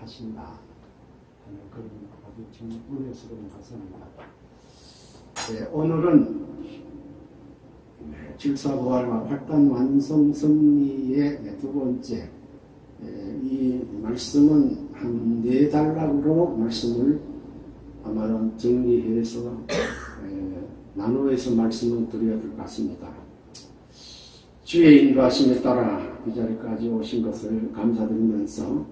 하신다 하는 그런 아주 참 은혜스러운 가사입니다. 네, 오늘은 질사부활과 활단 완성 섭리의 두 번째, 이 말씀은 한 4단락으로 말씀을 아마도 정리해서 나누어서 말씀을 드려야 될 것 같습니다. 주의 인도하심에 따라 이 자리까지 오신 것을 감사드리면서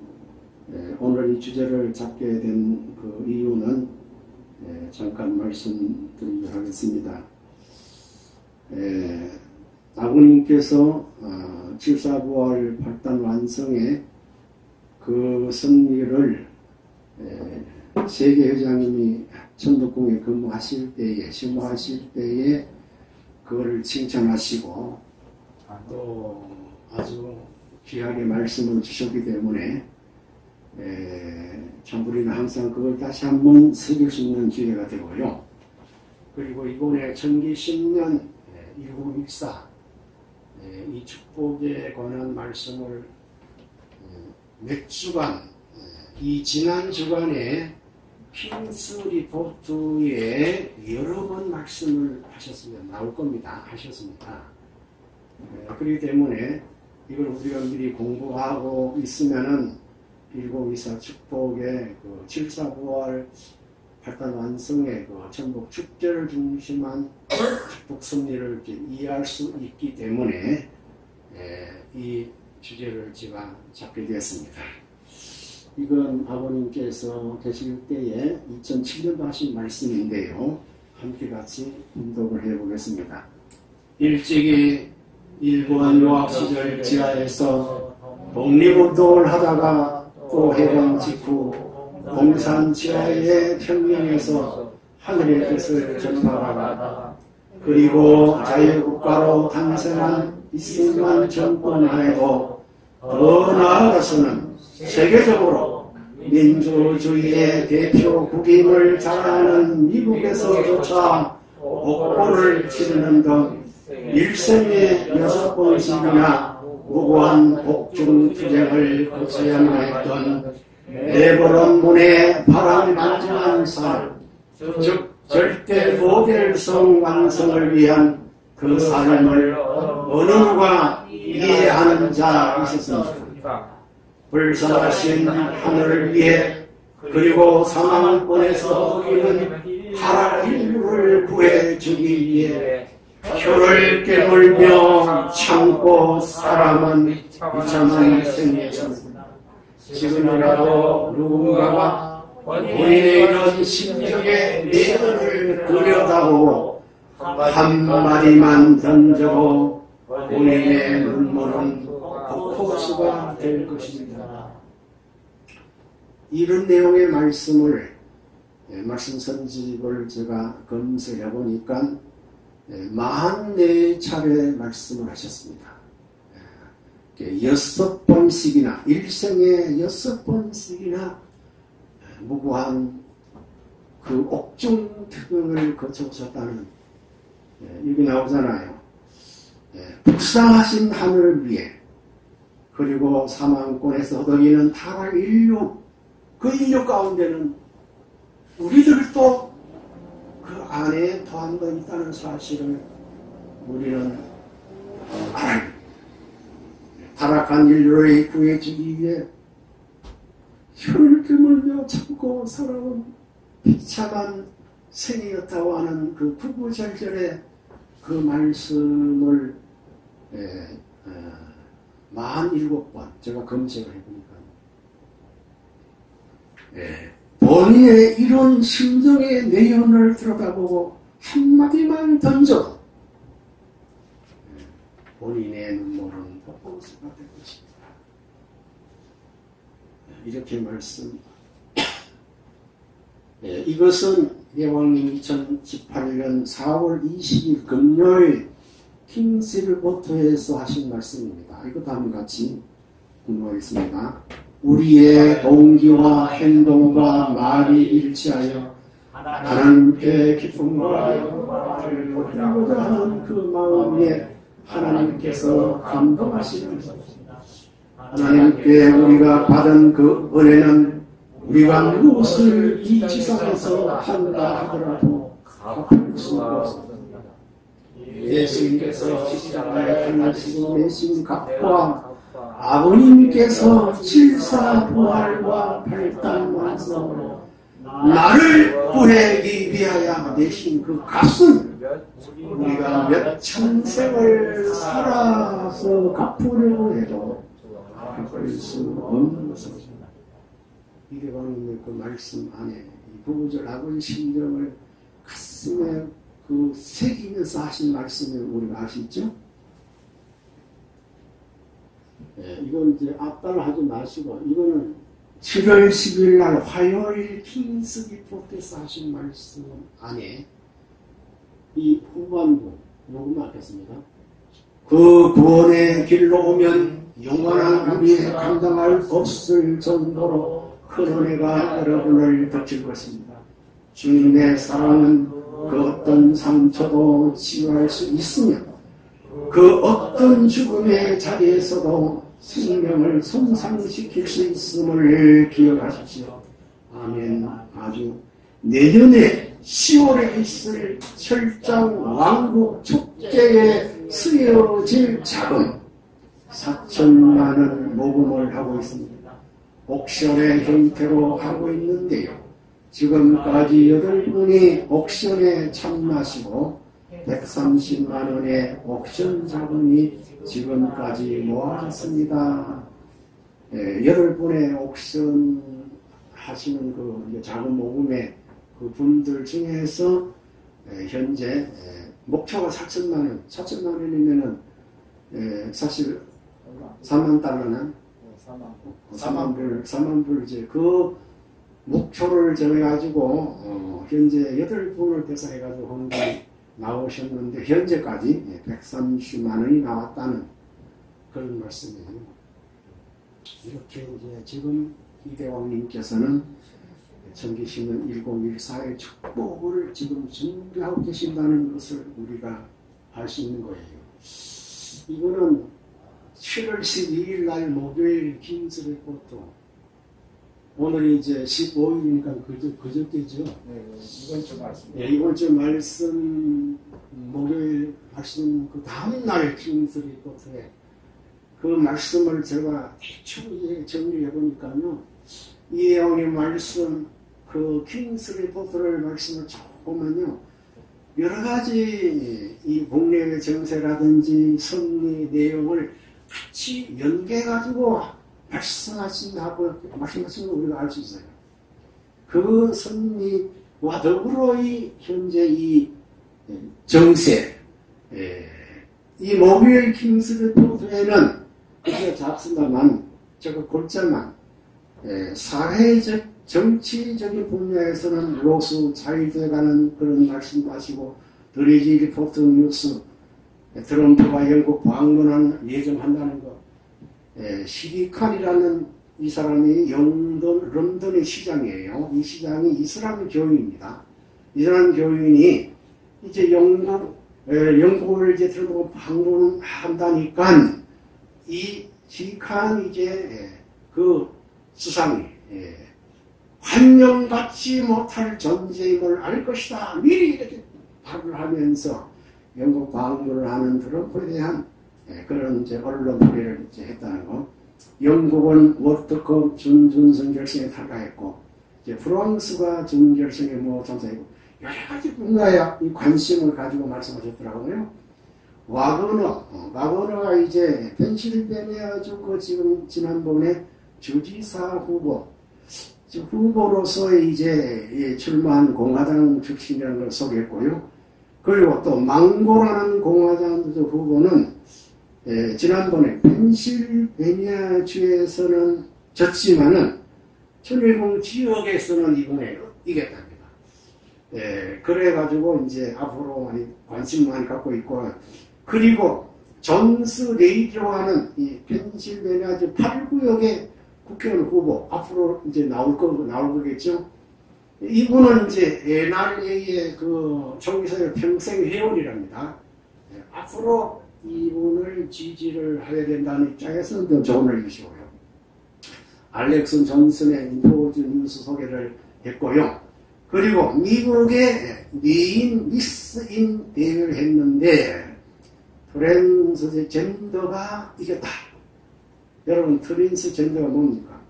오늘 이 주제를 잡게 된 그 이유는 잠깐 말씀드리도록 하겠습니다. 아버님께서 질사부활 발단 완성의 그 섭리를 세계회장님이 천덕궁에 근무하실 때에, 심호하실 때에 그거를 칭찬하시고 또 아주 귀하게 말씀을 주셨기 때문에 참 우리는 항상 그걸 다시 한번 새길 수 있는 기회가 되고요. 그리고 이번에 청기 10년 1014 이 축복에 관한 말씀을 몇 주간 이 지난 주간에 킹스 리포트에 여러 번 말씀을 나올 겁니다. 하셨습니다. 그렇기 때문에 이걸 우리가 미리 공부하고 있으면은 1024 축복의 그 질사부활 발단 완성의 그 천복 축제를 중심한 축복 섭리를 이해할 수 있기 때문에 이 주제를 제가 잡게 되었습니다. 이건 아버님께서 계실 때에 2007년도 하신 말씀인데요. 함께 같이 분독을 해보겠습니다. 일찍이 일본 유학 시절 지하에서 독립운동을 하다가 또 해방 직후 공산 지하의 평양에서 하늘의 뜻을 전파하다가 그리고 자유국가로 탄생한 이승만 정권 하에도 더 나아가서는 세계적으로 민주주의의 대표국임을 자랑하는 미국에서조차 옥고를 치르는 등 일생에 6번씩이나 무고한 복중투쟁을 거쳐야만 했던 네버런문의 바람만장한 삶, 즉 절대 모델성 완성을 위한 그 삶을 어느 누가 이해하는 자 있었습니까? 불쌍하신 하늘을 위해 그리고 사망권에서 이는 타락 인류를 구해주기 위해 혀를 깨물며 참고 사람은 비참한 생이었습니다. 지금이라도 누군가가 본인의 이런 심정의 내면을 들여다보고 한마디만 던져도 본인의 눈물은 폭포수가 될 것입니다. 이런 내용의 말씀을 말씀 선집을 제가 검색해 보니까 44차례 말씀을 하셨습니다. 6번씩이나 일생에 6번씩이나 무고한 그 옥중투쟁을 거쳐오셨다는 여기 나오잖아요. 불쌍하신 하늘을 위해 그리고 사망권에서 허덕이는 타락 인류, 그 인류 가운데는 우리들도 그 안에 더한 더 있다는 사실을 우리는 알아야 합니다. 타락한 인류를 구해주기 위해 혀를 깨물며 참고 살아온 비참한 생이었다고 하는 그 구구절절의 그 말씀을 47번 제가 검색을 해보니까 본인의 이런 심정의 내용을 들여다보고 한마디만 던져 본인의 눈물은 폭포수가 될 것입니다. 이렇게 말씀. 이것은 예왕님 2018년 4월 20일 금요일 킹스리포트에서 하신 말씀입니다. 이것도 한번 같이 공부하겠습니다. 우리의 동기와 행동과 말이 일치하여 하나님께 기쁨과 영광을 돌리고자 하는 그 마음에 하나님께서 감동하시는 것입니다. 하나님께 우리가 받은 그 은혜는 우리가 무엇을 이 지상에서 한다 하더라도 갚을 수가 없습니다. 예수님께서 십자가에 달리시고 내신 값과 아버님께서 칠사부활과 발단만성으로 나를 구하기 위하여 내신 그 값은 우리가 몇 천생을 살아서 갚으려고 해도 갚을 수 없는 것입니다. 이대왕님의 그 말씀 안에 부부절하고 심정을 가슴에 그 새기면서 하신 말씀을 우리가 아시죠? 이건 이제 앞달 하지 마시고, 이거는 7월 10일 날 화요일 킹스 리포트에서 하신 말씀 안에 이 후반부 녹음하겠습니다. 그 구원의 길로 오면 영원한 우리의 감당할 없을 정도로 큰 은혜가 여러분을 덮칠 것입니다. 주님의 사랑은 그 어떤 상처도 치유할 수 있으며 그 어떤 죽음의 자리에서도 생명을 손상시킬 수 있음을 기억하십시오. 아멘. 아주 내년에 10월에 있을 철장 왕국 축제에 쓰여질 자금 4천만 원 모금을 하고 있습니다. 옥션의 형태로 하고 있는데요. 지금까지 8분이 옥션에 참여하시고 130만 원의 옥션 자금이 지금까지 모아졌습니다. 8분의 옥션 하시는 그 자금 모금의 그 분들 중에서 현재 목표가 4천만 원, 4천만 원이면은 사실 4만 달러나 4만 불 이제 그 목표를 정해가지고 현재 8분을 대상해가지고 헌금이 나오셨는데 현재까지 130만 원이 나왔다는 그런 말씀이에요. 이렇게 이제 지금 이대왕님께서는 전기신은 1014의 축복을 지금 준비하고 계신다는 것을 우리가 알 수 있는 거예요. 이거는 7월 12일 날 목요일 킹스 리포트, 오늘이 이제 15일이니까 그저께죠. 네, 이번 주 말씀. 예, 이번 주 말씀 목요일 말씀 그 다음 날 킹스 리포트에 그 말씀을 제가 대충 정리해 보니까요, 이대왕의 말씀 그 킹스 리포트를 말씀을 보면요, 여러 가지 이 국내의 정세라든지 선리 내용을 같이 연계해가지고 말씀하신다고 말씀하신 걸 우리가 알 수 있어요. 그 선리와 더불어 이 현재 이 정세, 이 목요일 킹스 리포트에는 그저 잡습니다만 저거 골자만 사회적 정치적인 분야에서는 로스 자유돼가는 그런 말씀도 하시고, 드리지 리포트 뉴스 트럼프가 영국 방문한 예정한다는 것, 시리칸이라는 이 사람이 런던의 시장이에요. 이 시장이 이슬람 교인입니다. 이슬람 교인이 이제 영국을 이제 트럼프가 방문한다니까 이 시리칸 이제 그 수상이 환영받지 못할 존재임을 알 것이다. 미리 이렇게 답을 하면서 영국 방문을 하는 트럼프에 대한 그런 이제 언론 소리를 이제 했다는 거. 영국은 월드컵 준결승에 탈락했고, 이제 프랑스가 준결승에 뭐 참석했고, 여러 가지 분야에 이 관심을 가지고 말씀하셨더라고요. 와그너가 이제 펜실베니아주 그 지금 지난번에 주지사 후보로서 이제 출마한 공화당 출신이라는 걸 소개했고요. 그리고 또 망고라는 공화당 후보는 지난번에 펜실베니아주에서는 졌지만은 천일공 지역에서는 이번에 이겼답니다. 그래가지고 이제 앞으로 관심 많이 갖고 있고, 그리고 존스 레이드라고 하는 이 펜실베니아주 8구역의 국회의원 후보 앞으로 이제 나올 거겠죠. 이분은 이제 NRA의 그 총리선의 평생 회원이랍니다. 앞으로 이분을 지지를 해야 된다는 입장에서는 좀 좋은 일이시고요. 알렉슨 존슨의 인포즈 뉴스 소개를 했고요. 그리고 미국의 미인 대회를 했는데 트랜스젠더가 이겼다. 여러분, 트랜스젠더가 뭡니까?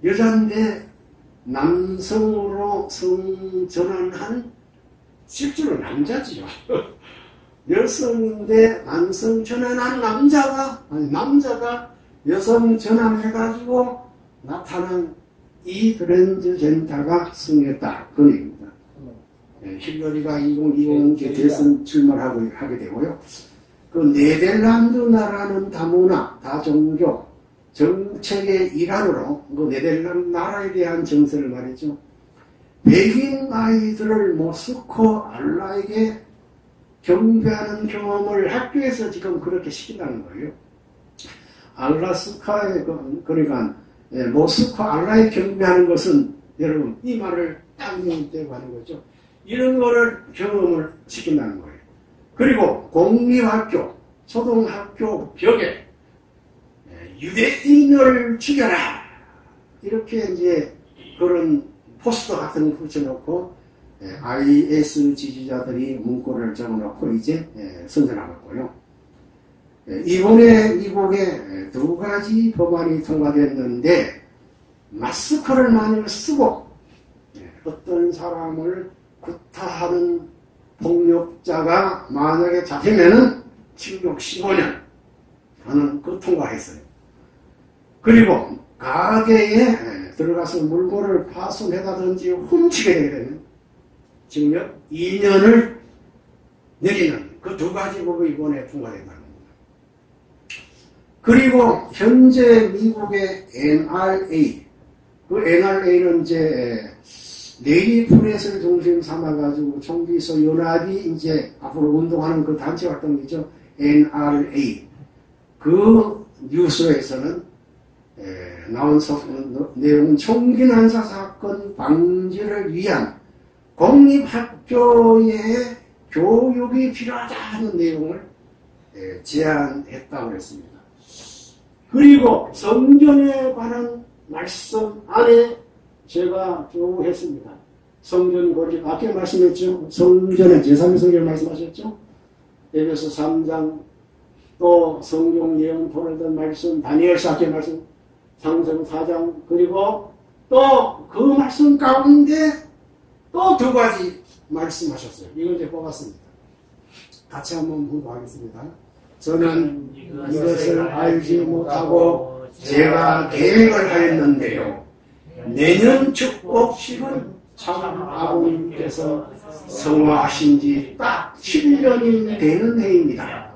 여자인데 남성으로 성전환한, 실제로 남자지요. 여성인데 남성 전환한 남자가 여성 전환해가지고 나타난 이 트랜스젠더가 승리했다. 그 얘기입니다. 힐러리가 2020 대선 출마를 하게 되고요. 그 네덜란드 나라는 다문화, 다종교 정책의 일환으로 그 네덜란드 나라에 대한 정서를 말이죠. 백인 아이들을 모스코 알라에게 경배하는 경험을 학교에서 지금 그렇게 시킨다는 거예요. 알라스카에, 그러니까 모스코 알라에 경배하는 것은 여러분 이 말을 땅명대고 하는 거죠. 이런 거를 경험을 시킨다는 거예요. 그리고 공립학교, 초등학교 벽에 유대인을 죽여라, 이렇게 이제 그런 포스터 같은 거 붙여놓고 IS 지지자들이 문구를 적어놓고 이제 선전하고 있고요. 이번에 미국에 두 가지 법안이 통과됐는데, 마스크를 만약 쓰고 어떤 사람을 구타하는 폭력자가 만약에 잡히면은 징역 15년 하는 그 통과했어요. 그리고 가게에 들어가서 물건을 파손해다든지 훔치게 되게 되면 징역 2년을 내리는 그 두 가지 법이 이번에 통과된다는 겁니다. 그리고 현재 미국의 NRA, 그 NRA는 이제 레이디 프렛을 중심 삼아가지고 총기소 연합이 이제 앞으로 운동하는 그 단체 활동이죠. NRA. 그 뉴스에서는 나온 내용은 총기 난사 사건 방지를 위한 공립학교의 교육이 필요하다는 내용을 제안했다고 했습니다. 그리고 성전에 관한 말씀 안에 제가 쭉 했습니다. 성전 고집, 아까 말씀했죠. 성전에 제3의 성경을 말씀하셨죠. 에베소 3장, 또 성경 예언 토론된 말씀, 다니엘서 아까 말씀, 창세기 4장, 그리고 또 그 말씀 가운데 또 두 가지 말씀하셨어요. 이걸 이제 뽑았습니다. 같이 한번 공부하겠습니다. 저는 이것을 알지 못하고 제가 계획을 하였는데요. 내년 축복식은 참 아버님께서 성화하신 지 딱 7년이 되는 해입니다.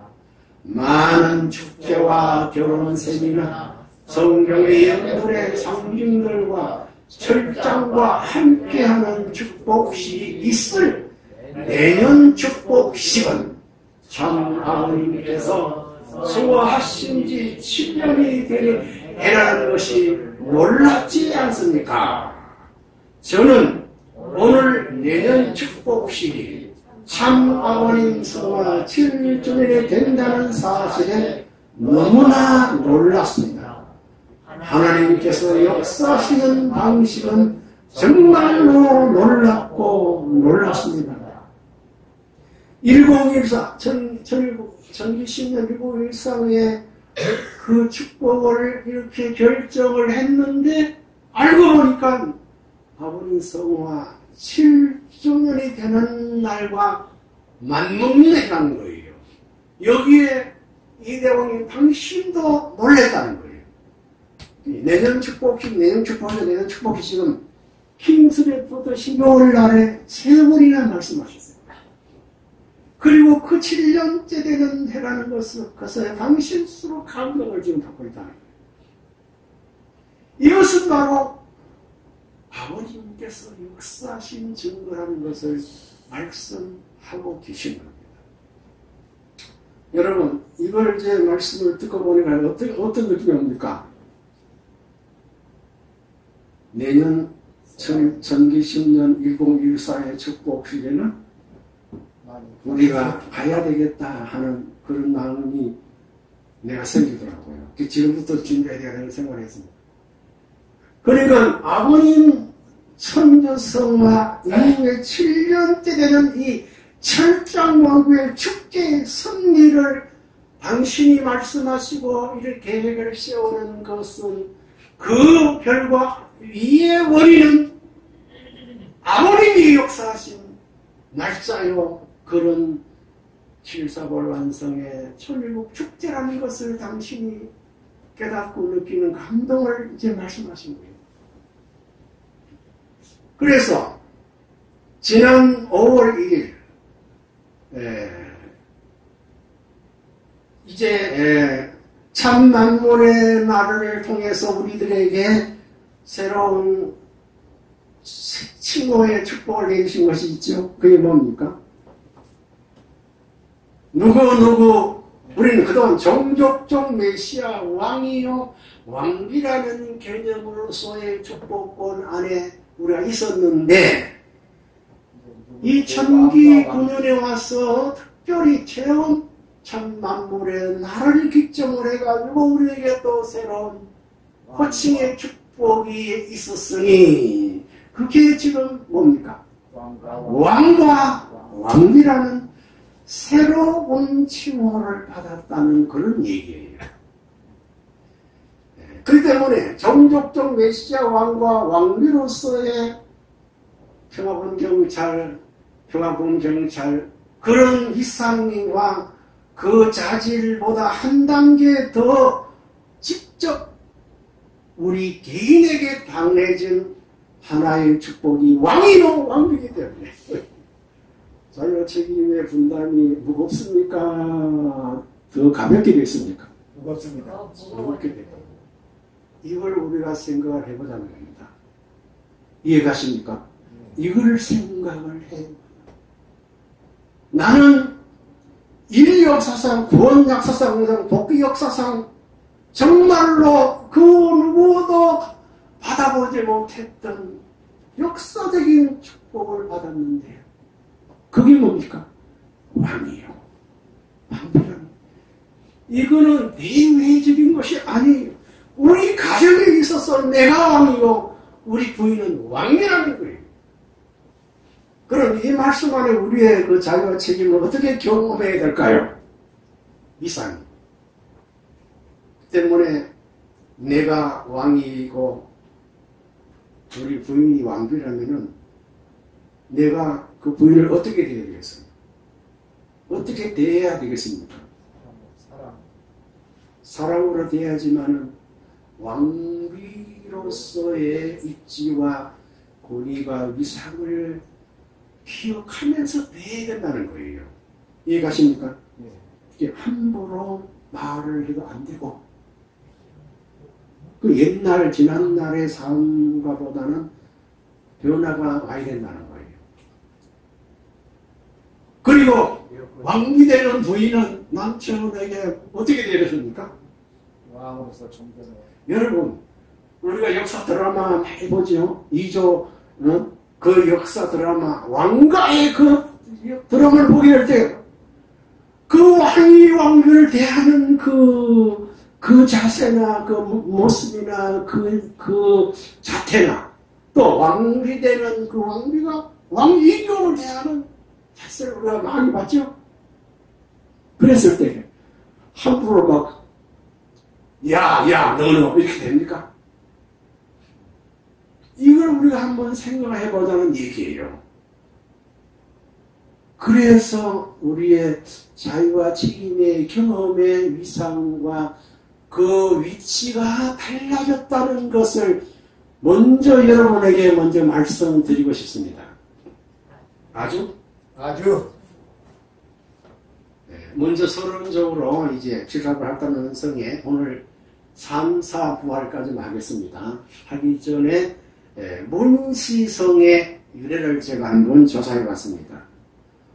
많은 축제와 결혼생이나 성경의 영들의 상징들과 철장과 함께하는 축복식이 있을 내년 축복식은 참 아버님께서 성화하신 지 7년이 되는 해라는 것이 놀랍지 않습니까? 저는 오늘 내년 축복식이 참 아버님 성화 7주년이 된다는 사실에 너무나 놀랐습니다. 하나님께서 역사하시는 방식은 정말로 놀랍고 놀랐습니다. 1014, 1910년 1914에 그 축복을 이렇게 결정을 했는데 알고 보니까 아버님 성화 7주년이 되는 날과 맞먹는 해라는 거예요. 여기에 이대왕님 당신도 놀랬다는 거예요. 내년 축복식 지금 킹스레포드 15일 날에 3번이나 말씀하셨어요. 그리고 그 7년째 되는 해라는 것에 당신 스스로 감동을 지금 받고 있다는 거예요. 이것은 바로 아버님께서 역사하신 증거라는 것을 말씀하고 계신 겁니다. 여러분, 이걸 제 말씀을 듣고 보니까 어떤 느낌이 옵니까? 내년 전기 10년 1014의 축복식에는 우리가 가야 되겠다 하는 그런 마음이 내가 생기더라고요. 지금부터 준비해야 되는 생각을 했습니다. 그러니까 아버님 천녀성화 이후에 7년째 되는 이 철장왕국의 축제의 승리를 당신이 말씀하시고 이렇게 계획을 세우는 것은 그 결과 위의 원인은 아버님이 역사하신 날짜요. 그런 칠사벌 완성의 천일국 축제라는 것을 당신이 깨닫고 느끼는 감동을 이제 말씀하신 거예요. 그래서 지난 5월 1일 이제 참 만물의 날을 통해서 우리들에게 새로운 칭호의 축복을 내주신 것이 있죠. 그게 뭡니까? 누구 우리는 그동안 종족적 메시아 왕이요 왕비라는 개념으로서의 축복권 안에 우리가 있었는데 2009년에 와서 특별히 체험 참 만물의 날을 기점으로 해가지고 우리에게 또 새로운 호칭의 축복이 있었으니 그게 지금 뭡니까? 왕과 왕비라는 새로운 칭호를 받았다는 그런 얘기예요. 그렇기 때문에 종족적 메시아 왕과 왕비로서의 평화군 경찰 그런 이상과 그 자질보다 한 단계 더 직접 우리 개인에게 당해진 하나의 축복이 왕이요 왕비이기 때문에 자기가 책임의 분담이 무겁습니까? 더 가볍게 됐습니까? 무겁습니다. 무겁게 됐다. 이걸 우리가 생각을 해보자는 겁니다. 이해가십니까? 이걸 생각을 해. 나는 인류 역사상, 구원 역사상, 복귀 역사상 정말로 그 누구도 받아보지 못했던 역사적인 축복을 받았는데 그게 뭡니까? 왕이요. 왕이라는 이거는 내외적인 것이 아니에요. 우리 가정에 있어서 내가 왕이요. 우리 부인은 왕이라는 거예요. 그럼 이 말씀 안에 우리의 그 자유와 책임을 어떻게 경험해야 될까요? 이상이. 때문에 내가 왕이고 우리 부인이 왕비라면은 내가 그 부인을 어떻게 대해야 되겠습니까? 어떻게 대해야 되겠습니까? 사랑으로 대해야지만은 왕비로서의 입지와 권위와 위상을 기억하면서 대해야 된다는 거예요. 이해가십니까? 이게 함부로 말을 해도 안 되고 그 옛날 지난날의 삶과 보다는 변화가 와야 된다는 거예요. 그리고 왕비 되는 부인은 남편에게 어떻게 되겠습니까? 왕으로서 존경해. 여러분 우리가 역사 드라마 많이 보죠. 2조 그 역사 드라마 왕가의 그 드라마를 보게 될 때 그 왕이 왕비를 대하는 그 자세나 그 모습이나 그 자태나 또 왕비 되는 그 왕비가 왕이교를 대하는 자세를 우리가 많이 봤죠. 그랬을 때 함부로 막 야 너는 이렇게 됩니까? 이걸 우리가 한번 생각을 해보자는 얘기예요. 그래서 우리의 자유와 책임의 경험의 위상과 그 위치가 달라졌다는 것을 먼저 여러분에게 먼저 말씀드리고 싶습니다. 아주? 먼저 서론적으로 이제 칠사벌 학단 원성에 오늘 3, 4 부활까지 하겠습니다. 하기 전에 문시성의 유래를 제가 한번 조사해 봤습니다.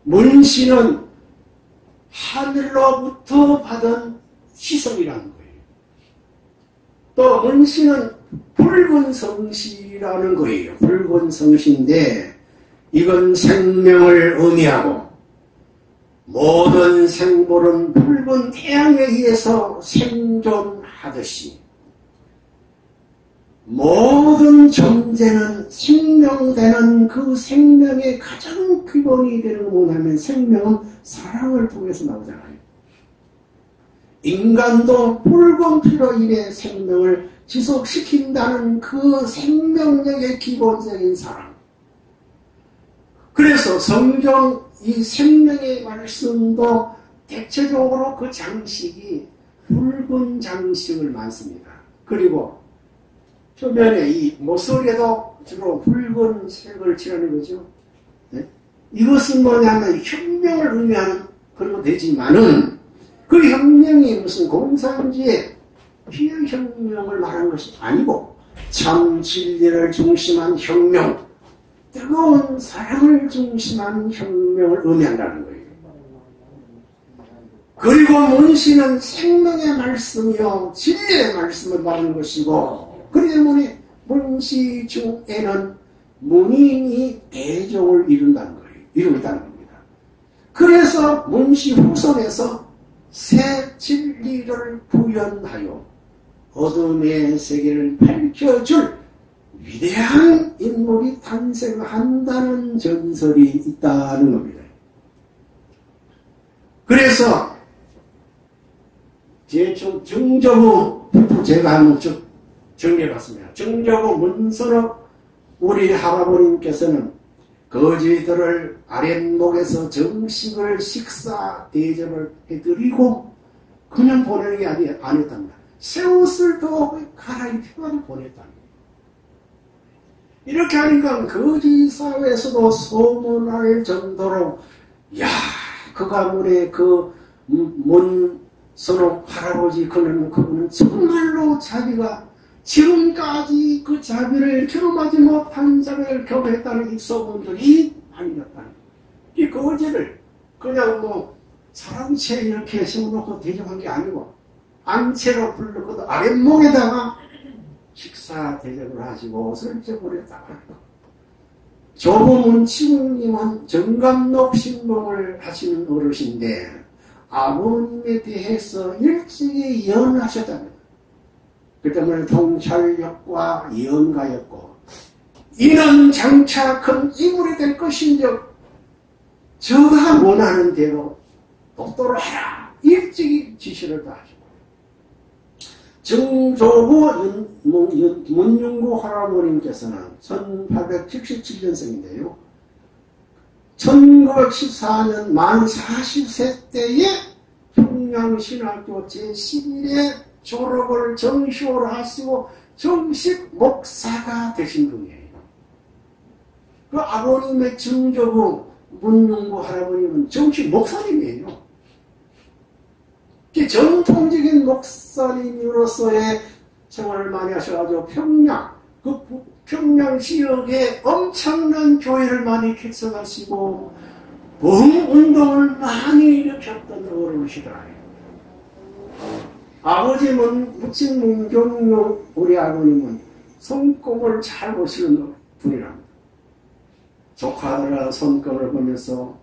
문시는 하늘로부터 받은 시성이라는 거예요. 또 문시는 붉은 성시라는 거예요. 붉은 성시인데 이건 생명을 의미하고 모든 생물은 붉은 태양에 의해서 생존하듯이 모든 존재는 생명되는 그 생명의 가장 기본이 되는 건 뭐냐면 생명은 사랑을 통해서 나오잖아요. 인간도 붉은 피로 인해 생명을 지속시킨다는 그 생명력의 기본적인 사랑. 그래서 성경 이 생명의 말씀도 대체적으로 그 장식이 붉은 장식을 많습니다. 그리고 표면에 이 모서리에도 주로 붉은 색을 칠하는 거죠. 네? 이것은 뭐냐면 혁명을 의미하는 그런 되지만은 그 혁명이 무슨 공산주의 피해 혁명을 말하는 것이 아니고 참 진리를 중심한 혁명, 뜨거운 사랑을 중심한 혁명을 의미한다는 거예요. 그리고 문시는 생명의 말씀이요 진리의 말씀을 말하는 것이고 그렇기 때문에 문시 중에는 문인이 대종을 이룬다는 거예요. 이루고 있다는 겁니다. 그래서 문시 후손에서 새 진리를 구현하여 어둠의 세계를 밝혀줄 위대한 인물이 탄생한다는 전설이 있다는 겁니다. 그래서 정저부 제가 한번 쭉 정리해봤습니다. 정저부 문선업 우리 할아버님께서는 거지들을 아랫목에서 정식을 식사 대접을 해드리고 그냥 보내는 게 아니었답니다. 새 옷을 더 갈아입혀가지고 보냈답니다. 이렇게 하니까 거지 사회에서도 소문할 정도로 야, 그 가문의 그 문선업 할아버지 그분은 정말로 자기가 지금까지 그 자비를 경험하지 못한 자비를 경험했다는 이 소문들이 아니었다. 이 거지를 그냥 뭐 사람채 이렇게 세워놓고 대접한 게 아니고 안채로 불러도 아랫목에다가 식사 대접을 하시고 옷을 입혀버렸다고. 조부문 치국님은 정감록 신봉을 하시는 어르신데 아버님에 대해서 일찍이 예언하셨답니다. 그 때문에 통찰력과 예언가였고 이는 장차 큰 인물이 될 것인즉 저가 원하는 대로 똑도로 해라. 일찍이 지시를 다 하시고 정조부 문윤구 할아버님께서는 1877년생인데요. 1914년 만 40세 때에 평양신학교 제11회 졸업을 정시호로 하시고 정식 목사가 되신 분이에요. 그 아버님의 정조부 문윤구 할아버님은 정식 목사님이에요. 전통적인 목사님으로서의 생활을 많이 하셔가지고 평양 지역에 엄청난 교회를 많이 개척하시고 보험운동을 많이 일으켰던 어른이시더라고요. 아버지 무친 문경룡 우리 아버님은 손금을 잘 보시는 분이랍니다. 조카들의 손금을 보면서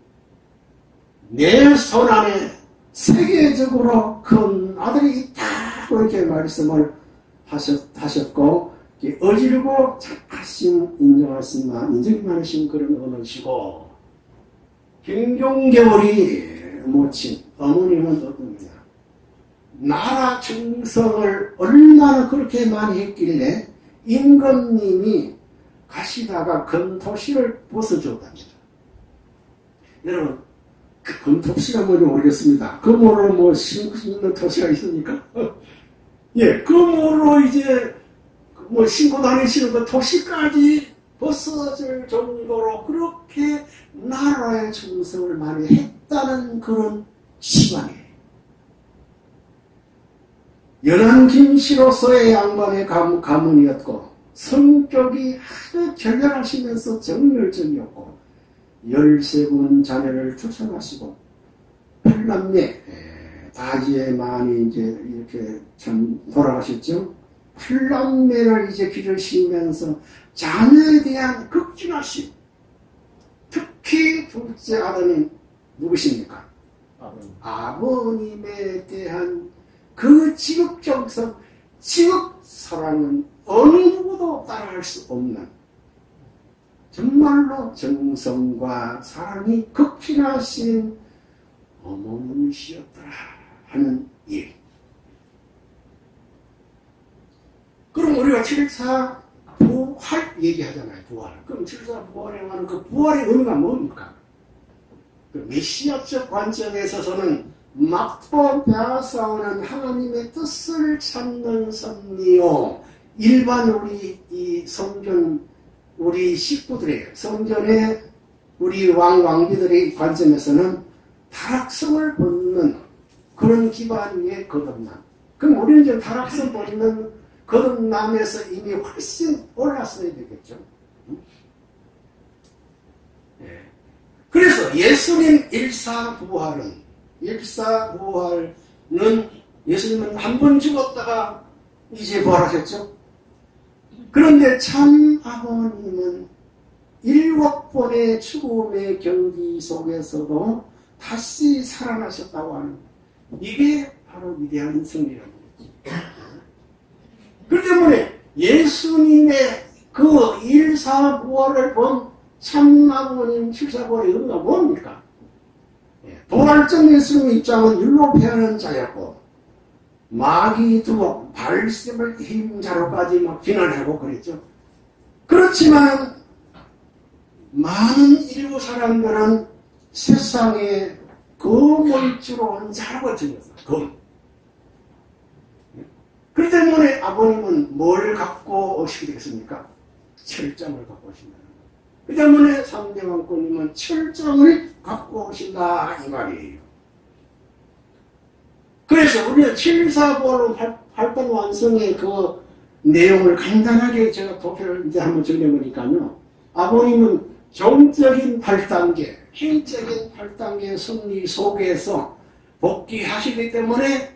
내 손 안에 세계적으로 큰 아들이 있다고 이렇게 말씀을 하셨고 어지르고 착하신 인정이 많으신 그런 어른이시고 김종겨울이 모친 어머님은 어떻습니까? 나라 충성을 얼마나 그렇게 많이 했길래 임금님이 가시다가 금토시를 벗어줬답니다. 여러분 그 금토시가 뭔지 모르겠습니다. 금으로 뭐 신는 토시가 있습니까? 예, 금으로 이제 뭐 신고 다니시는 그 토시까지 벗어질 정도로 그렇게 나라의 충성을 많이 했다는 그런 시간이에요. 연한 김씨로서의 양반의 가문이었고 성격이 아주 결렬하시면서 정열적이었고 13분 자녀를 출산하시고 8남매 다지에 많이 이제 이렇게 참 돌아가셨죠. 8남매를 이제 기르시면서 자녀에 대한 극진하심. 특히 둘째 아들이 누구십니까? 아버님에 대한 그 지극정성, 지극사랑은 어느 누구도 따라할 수 없는 정말로 정성과 사랑이 극진하신 어머님이시었더라 하는 일. 그럼 우리가 7.4 부활 얘기하잖아요. 부활. 그럼 7.4 부활에 관한 그 부활의 의미가 뭡니까? 그 메시아적 관점에 있어서는 막고 배아싸우는 하나님의 뜻을 찾는 섭리요. 일반 우리 이 성전 우리 식구들의 성전의 우리 왕비들의 관점에서는 타락성을 벗는 그런 기반 위에 거듭남. 그럼 우리는 이제 타락성 벗는 거듭남에서 이미 훨씬 올랐어야 되겠죠. 네. 그래서 예수님 일사부활은 예수님은 한 번 죽었다가 이제 부활하셨죠. 그런데 참 아버님은 7번의 죽음의 경기 속에서도 다시 살아나셨다고 하는 이게 바로 위대한 승리라는 거죠. 그렇기 때문에 예수님의 그 일사부활을 본 참 아버님 7사부활의 의미가 뭡니까? 부활적 예수님의 입장은 율로패하는 자였고 마귀 두목 발심을 힘자로까지 막 비난하고 그랬죠. 그렇지만 많은 일부 사람들은 세상에 검을 주로 오는 자라고 들렸어요. 검. 그렇기 때문에 아버님은 뭘 갖고 오시게 되겠습니까? 철장을 갖고 오신다는 거예요. 그 때문에 상대왕권님은 철장을 갖고 오신다 이 말이에요. 그래서 우리는 7.4부활로 발단 완성의 그 내용을 간단하게 제가 도표를 이제 한번 정리해보니까요. 아버님은 정적인 8단계, 행적인 8단계 승리 속에서 복귀하시기 때문에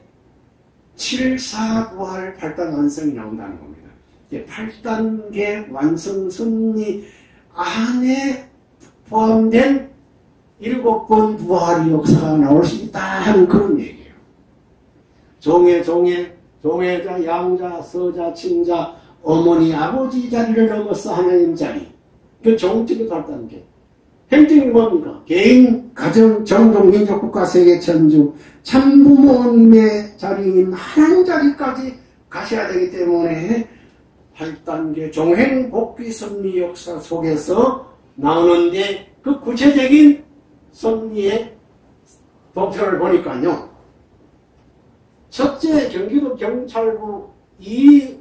7.4부활 발단 완성이 나온다는 겁니다. 8단계 완성 승리 안에 포함된 7번 부활의 역사가 나올 수 있다 하는 그런 얘기예요. 종애자, 양자, 서자, 친자, 어머니, 아버지 자리를 넘어서 하나님 자리. 그 정적인 8단계. 행정이 뭡니까? 개인, 가정, 정동, 민족, 국가, 세계, 천주, 참부모님의 자리인 하나님 자리까지 가셔야 되기 때문에 8단계 종행 복귀 섭리 역사 속에서 나오는데 그 구체적인 섭리의 도표를 보니까요. 첫째 경기도 경찰부 이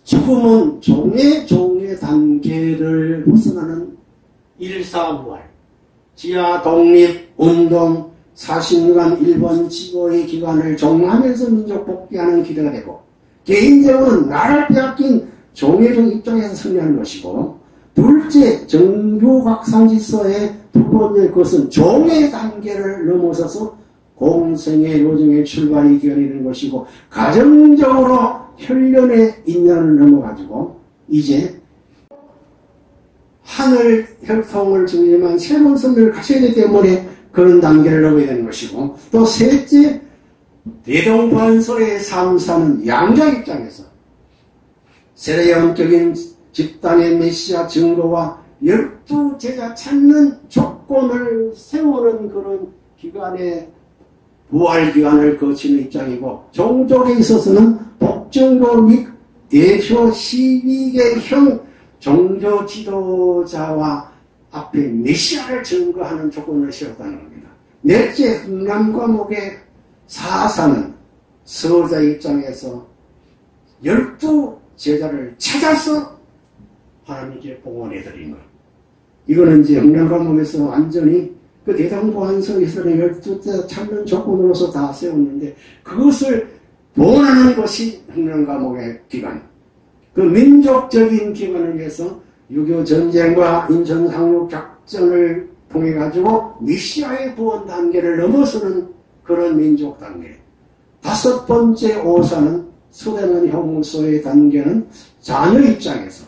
죽음은 종의 단계를 벗어나는 일사부활, 지하 독립 운동 40년 일본 지고의 기간을 종하면서 민족 복귀하는 기대가 되고 개인적으로는 나라를 빼앗긴 종의적 입장에서 승리하는 것이고 둘째 정교각상지서의 두 번째 것은 종의 단계를 넘어서서 공생의 요정의 출발이 되어내는 것이고 가정적으로 혈련의 인연을 넘어가지고 이제 하늘 혈통을 중심한 새로운 선배를 가셔야 되기 때문에 그런 단계를 넘어야 되는 것이고 또 셋째 대동반설의 삶 사는 양자 입장에서 세례원적인 집단의 메시아 증거와 12제자 찾는 조건을 세우는 그런 기간에 부활 기간을 거치는 입장이고 종족에 있어서는 복종교 및 대표 12개형 종교 지도자와 앞에 메시아를 증거하는 조건을 세웠다는 겁니다. 넷째 흥남 과목의 사사는 서자 입장에서 12제자를 찾아서 하나님께 봉헌해드린 것. 이거는 이제 흥남 과목에서 완전히 그 대당보안서에서는 12제 찾는 조건으로서 다 세웠는데 그것을 봉헌하는 것이 흥남 과목의 기간. 그 민족적인 기간을 위해서 6.25 전쟁과 인천 상륙 작전을 통해 가지고 메시아의 구원 단계를 넘어서는 그런 민족 단계. 다섯 번째 오사는 수대는 형무소의 단계는 자녀 입장에서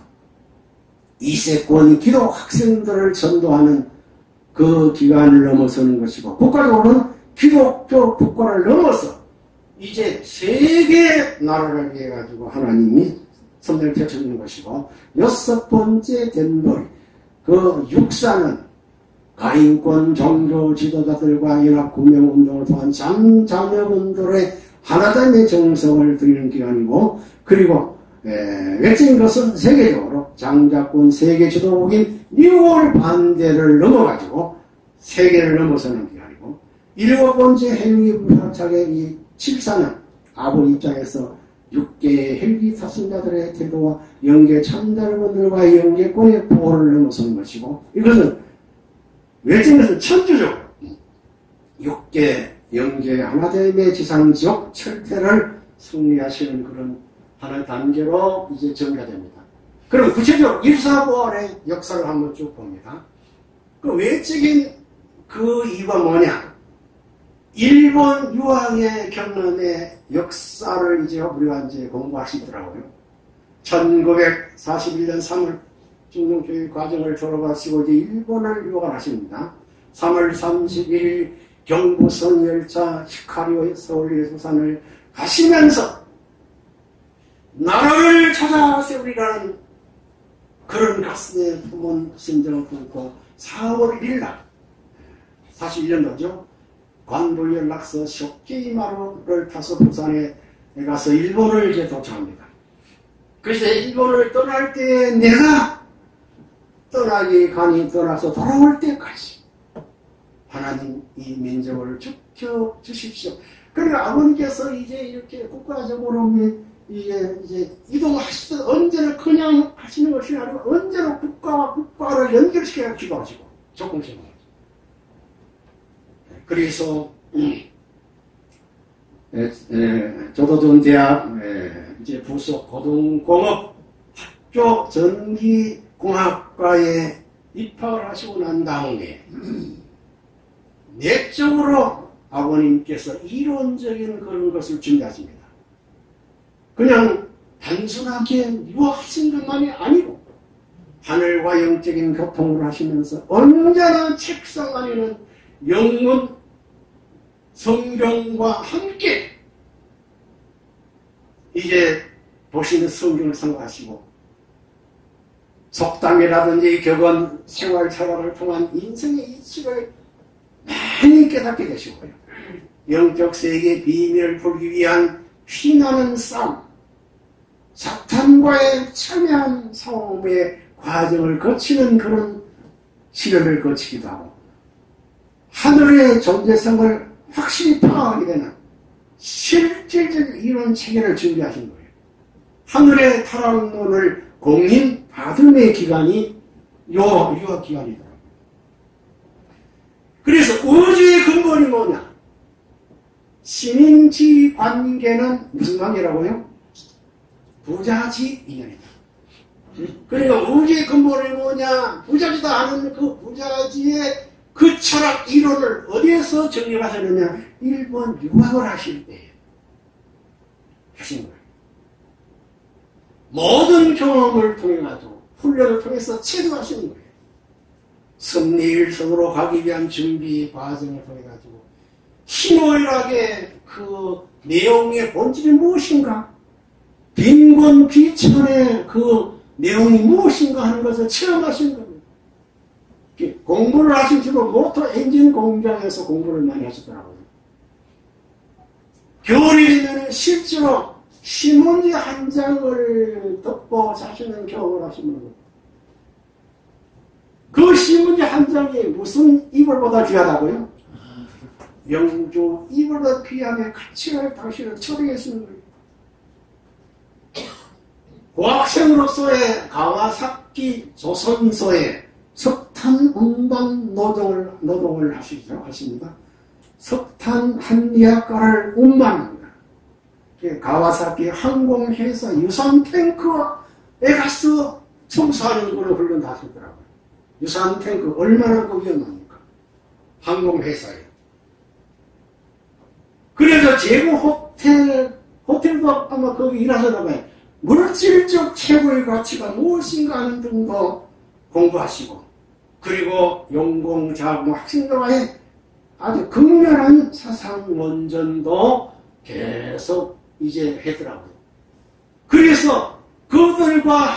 이세권 기독 학생들을 전도하는 그 기간을 넘어서는 것이고 국가적으로는 기독교 국가를 넘어서 이제 세계 나라를 위해 가지고 하나님이 선대를 펼쳐주는 것이고, 여섯 번째 됨돌이, 그 육사는 가인권 종교 지도자들과 연합구명운동을 통한 자녀분들의 하나됨의 정성을 드리는 기간이고, 그리고 외적인 것은 세계적으로 장자권 세계 지도국인 미국을 반대를 넘어가지고 세계를 넘어서는 기간이고, 일곱 번째 헬기 불사착의 이 칠사는 아버지 입장에서 6개의 헬기 탑승자들의 태도와 영계 참자분들과 영계권의 보호를 넘어서는 것이고, 이것은 외적인 것은 천주적으로 6개 영계 하나됨의 지상지옥 철퇴를 승리하시는 그런 하나의 단계로 이제 정리가 됩니다. 그럼 구체적으로 일사부활의 역사를 한번 쭉 봅니다. 그 외적인 그 이유가 뭐냐? 일본 유학의 경험의 역사를 이제 우리가 이제 공부하시더라고요. 1941년 3월 중등교육 과정을 졸업하시고 이제 일본을 유학을 하십니다. 3월 31일 경부선 열차 히카리오 서울예술산을 가시면서 나라를 찾아 세우리라는 그런 가슴에 품은 심정을 품고 4월 1일 날 41년도죠. 관도 연락서 쇼케이마루를 타서 부산에 가서 일본을 이제 도착합니다. 그래서 일본을 떠날 때 내가 떠나기 간이 떠나서 돌아올 때까지 하나님 이 민족을 지켜주십시오. 그러니까 아버님께서 이제 이렇게 국가적으로 이제 이동하시듯 언제나 그냥 하시는 것이 아니고 언제나 국가와 국가를 연결시켜야 기도하시고 조금씩. 그래서 조도전 대학 이제 부속 고등공업 학교 전기공학과에 입학을 하시고 난 다음에 내적으로 아버님께서 이론적인 그런 것을 준비하십니다. 그냥 단순하게 유학하신 것만이 아니고 하늘과 영적인 교통을 하시면서 언제나 책상 안에는 영문 성경과 함께 이제 보시는 성경을 생각하시고 속담이라든지 격언 생활 철학을 통한 인생의 이치를 많이 깨닫게 되시고요. 영적 세계의 비밀을 풀기 위한 피나는 싸움, 사탄과의 첨예한 싸움의 과정을 거치는 그런 시련을 거치기도 하고 하늘의 존재성을 확실히 파악하게 되는 실질적인 이론 체계를 준비하신 거예요. 하늘의 타락론을 공인 받음의 기간이 유학 기간이더라고요. 그래서 우주의 근본이 뭐냐? 신인지 관계는 무슨 관계라고요? 부자지 인연이다. 그러니까 우주의 근본이 뭐냐? 부자지다 하는 그 부자지의 그 철학 이론을 어디에서 정리하셨느냐? 일본 유학을 하실 때 하신 거예요. 모든 경험을 통해가지고 훈련을 통해서 체득하시는 거예요. 승리일선으로 가기 위한 준비 과정을 통해가지고 희노애락의 그 내용의 본질이 무엇인가? 빈곤 귀천의 그 내용이 무엇인가 하는 것을 체험하신 겁니다. 공부를 하실지도 모터 엔진 공장에서 공부를 많이 하시더라고요. 겨울이 되면 실제로 신문지 한 장을 덮고 자시는 경험을 하시는 거예요. 그 신문지 한 장이 무슨 이불보다 귀하다고요? 영주 이불보다 귀함의 가치를 당신은 처리했는 거예요. 고학생으로서의 가와사키 조선소에 석탄 운반 노동을 하십니다. 석탄 한리학과를 운반합니다. 가와사키 항공회사 유산 탱크에 가서 청소하는 그런 훈련도 하시더라고요. 유산 탱크 얼마나 그 위험합니까? 항공회사에. 그래서 제국 호텔도 아마 거기 일하셨나 봐요. 물질적 최고의 가치가 무엇인가 하는 등도 공부하시고, 그리고 용공, 자공, 학생들과의 아주 극렬한 사상 원전도 계속 이제 했더라고요. 그래서 그들과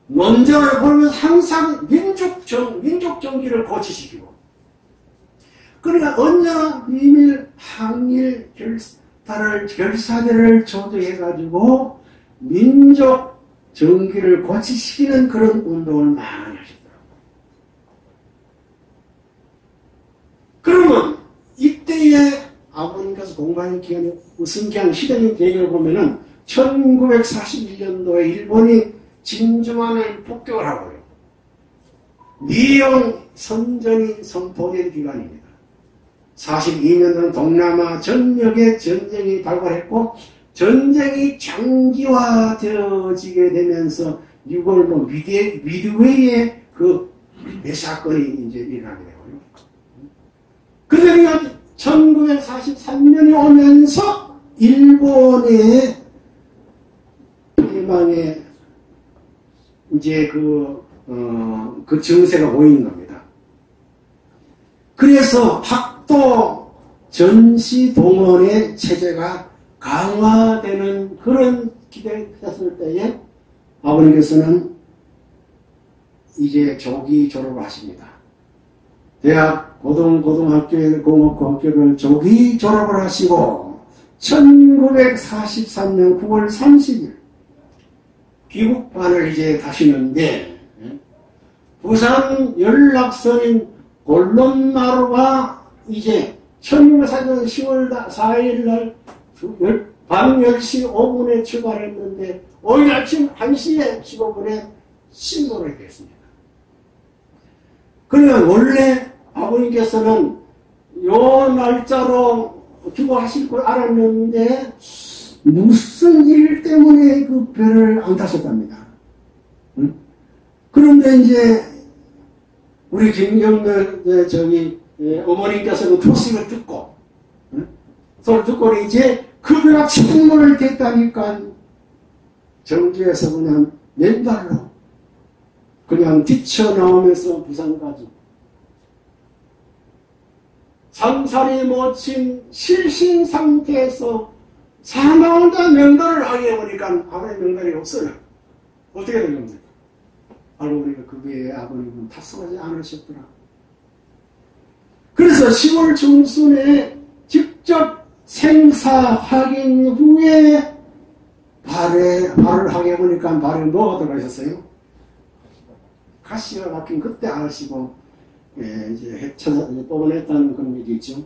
논쟁을 벌면서 항상 민족 정기를 고취시키고, 그러니까 언제나 비밀 항일 결사대를 조직해가지고 민족 정기를 고취시키는 그런 운동을 많이 하시더라고요. 그러면 이때에 아버님께서 공부하는 기간에 우승기한 시대적 배경을 보면은 1941년도에 일본이 진주만을 폭격을 하고요. 미영 선전이 선포된 기간입니다. 42년도는 동남아 전역에 전쟁이 발발했고, 전쟁이 장기화되어지게 되면서 6월 미드웨이에 그 사건이 이제 일어나게 되고요. 그러니까 1943년이 오면서 일본의 희망의 이제 그 증세가 보이는 겁니다. 그래서 학도 전시 동원의 체제가 강화되는 그런 기대했을 때에 아버님께서는 이제 조기 졸업을 하십니다. 대학 고등학교의 공업학교를 조기 졸업을 하시고 1943년 9월 30일 귀국반을 이제 가시는데, 부산 연락선인 골론마루가 이제 1944년 10월 4일 날 밤 10시 5분에 출발했는데 5일 아침 1시에 15분에 신고를 했습니다. 그러면 원래 아버님께서는 요 날짜로 귀국하실 걸 알았는데 무슨 일 때문에 그 배를 안 타셨답니다. 응? 그런데 이제 우리 김경래 어머님께서는 그 소식을 듣고, 소리를 듣고 이제 그 배가 침몰을 됐다니까 정주에서 그냥 맨발로 그냥 뛰쳐나오면서 부산까지 상살이 모친 실신 상태에서 사망한다 명단을 하게 해보니까 아버님 명단이 없어요. 어떻게 된 겁니까? 알고 보니까 그 배에 아버님은 탑승하지 않으셨더라. 그래서 10월 중순에 직접 생사 확인 후에 발을 하게 보니까 발에 뭐가 들어가셨어요? 가시가 박힌 그때 아시고, 이제 뽑아냈다는 그런 얘기 있죠.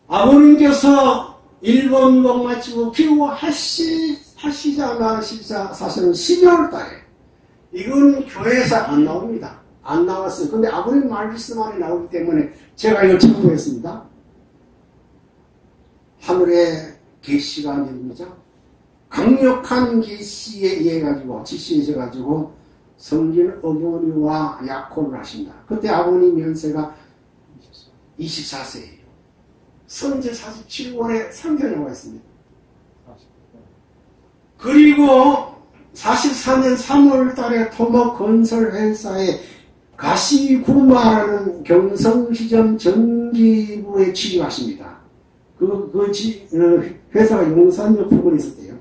아버님께서 일본복 마치고 귀국하시자마자 사실은 12월 달에, 이건 교회에서 안 나옵니다. 안 나왔어요. 근데 아버님 말씀만이 나오기 때문에 제가 이걸 참고했습니다. 하늘의 계시가 아닙니다. 강력한 계시에 의해 가지고 지시해 가지고 성진 어머니와 약혼을 하신다. 그때 아버님 연세가 24세예요. 선제 47권에 상견이 나와 있습니다. 그리고 44년 3월 달에 토목건설회사에 가시구마라는 경성시점 전기부에 취직하십니다. 회사가 용산역 부근에 있었대요.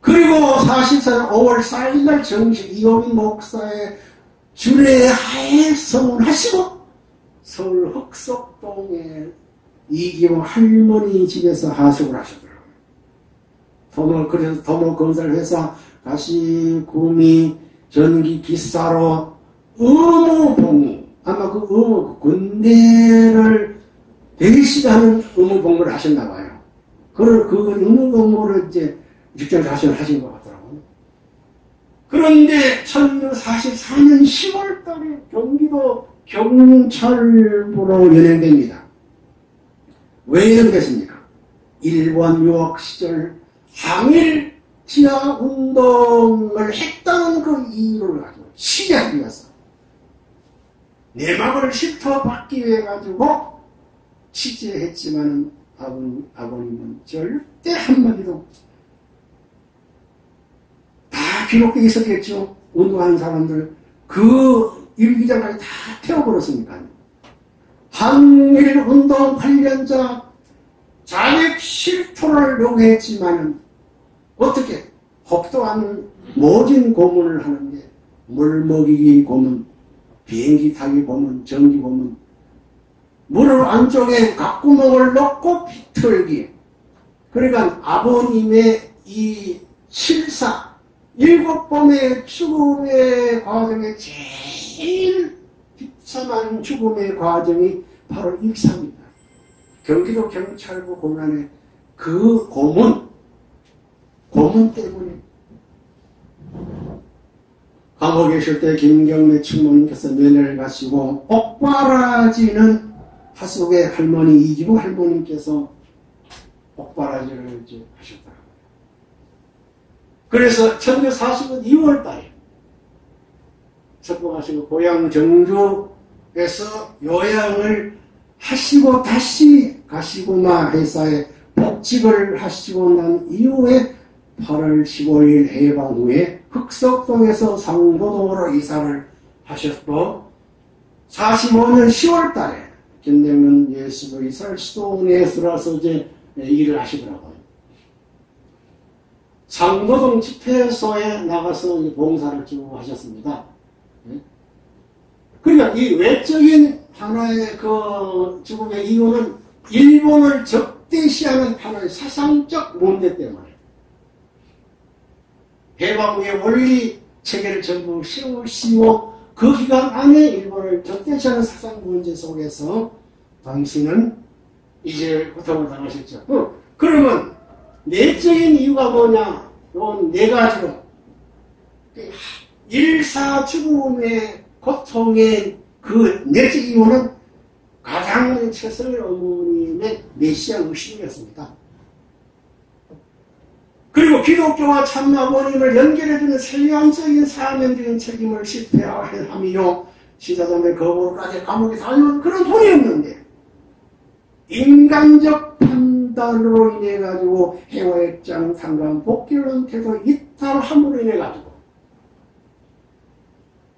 그리고 44년 5월 4일날 정식 이호빈 목사의 주례하에 서문하시고 서울 흑석동에 이기호 할머니 집에서 하숙을 하셨더라고요. 그래서 토목건설회사 가시구미 전기기사로 의무복무, 아마 그 군대를 대시하는 의무복무를 하셨나봐요. 그 의무복무를 이제 직장 자신을 하신 것 같더라고요. 그런데 1944년 10월 달에 경기도 경찰부로 연행됩니다. 왜 연행됐습니까? 일본 유학 시절 항일 지하 운동을 했다는 그 이유를 가지고 취재하기 위해서 내막을 훑어받기 위해 가지고 취재했지만 아버님은 절대 한마디도 다 기록되어 있었겠죠. 운동하는 사람들 그 일기장까지 다 태워버렸으니까요. 한일 운동 관련자 자백 실토를 요구했지만은 어떻게 혹도 않는 모진 고문을 하는데 물 먹이기 고문, 비행기 타기 고문, 전기 고문, 물 안쪽에 각구멍을 넣고 비틀기. 그러니까 아버님의 이 실사, 7번의 죽음의 과정에 제일 비참한 죽음의 과정이 바로 일사입니다. 경기도 경찰부 공안에 그 고문 때문에 감옥에 계실 때 김경래 충무님께서 면회를 가시고 옥바라지는 하숙의 할머니 이기부 할머님께서 옥바라지를 이제 하셨더라고요. 그래서 1940년 2월 달에 석봉하시고 고향 정주에서 요양을 하시고 다시 가시고마 회사에 복직을 하시고 난 이후에 8월 15일 해방 후에 흑석동에서 상도동으로 이사를 하셨고 45년 10월 달에 김대문 예수로 이사를 시동에 들어서 이제 일을 하시더라고요. 상도동 집회소에 나가서 봉사를 쭉 하셨습니다. 그러니까 이 외적인 하나의 그 죽음의 이유는 일본을 적대시하는 하나의 사상적 문제 때문에 해방 후에 원리 체계를 전부 세우시고 그 기간 안에 일본을 적대시하는 사상 문제 속에서 당신은 이제 고통을 당하셨죠. 그러면 내적인 이유가 뭐냐? 이건 네 가지로 일사 죽음의 고통의 그 내적 이유는 가장 최선의 어머님의 메시아 의식이었습니다. 그리고 기독교와 참 아버님을 연결해주는 생명적인 사명적인 책임을 실패하며 시사점의 거부로까지 감옥에 다니는 그런 돈이 없는데 인간적 판단으로 인해 가지고 해외입장 상관 복귀론 태도 이탈함으로 인해 가지고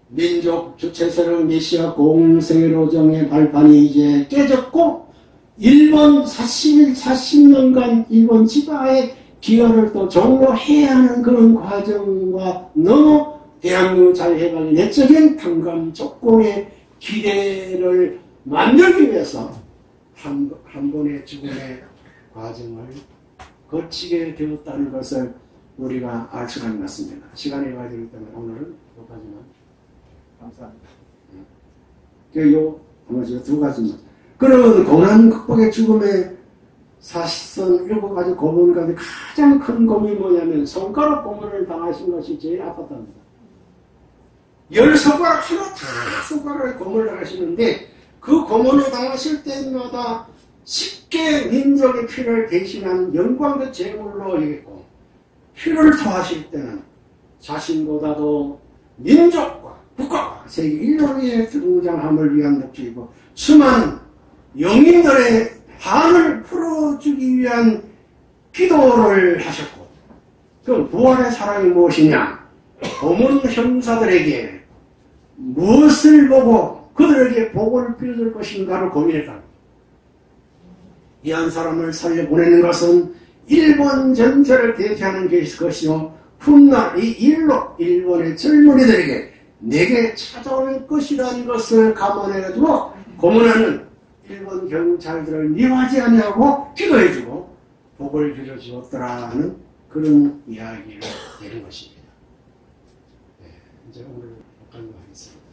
민족 주체세력 메시아 공생의 로정의 발판이 이제 깨졌고 일본 40년간 일본 지파의 기여를 또 종로해야 하는 그런 과정과 너무 대한민국 자유해방의 내적인 탕감 조건의 기대를 만들기 위해서 한 번의 죽음의 과정을 거치게 되었다는 것을 우리가 알 수가 있는 것 같습니다. 시간이 많이 되기 때문에 오늘은 여기까지만. 감사합니다. 요 두 가지만. 그런 고난 극복의 죽음의 사실상 7가지 고문 가운데 가장 큰 고민이 뭐냐면 손가락 고문을 당하신 것이 제일 아팠답니다. 10손가락 하나 다 손가락에 고문을 당하시는데 그 고문을 당하실 때마다 쉽게 민족의 피를 대신한 영광의 제물로 여겼고 피를 토하실 때는 자신보다도 민족과 국가와 세계 인류의 등장함을 위한 목적이고 수많은 영인들의 한을 풀어주기 위한 기도를 하셨고 그 부활의 사랑이 무엇이냐? 고문 형사들에게 무엇을 보고 그들에게 복을 빌어줄 것인가를 고민했다. 이 한 사람을 살려보내는 것은 일본 전체를 대체하는 것이요 훗날 이 일로 일본의 젊은이들에게 내게 찾아올 것이라는 것을 감안해가지고 고문하는 일본 경찰들을 미워하지 아니하고 기도해주고 복을 빌어주었더라는 그런 이야기를 내는 것입니다. 네, 이제 오늘 여기까지 하겠습니다.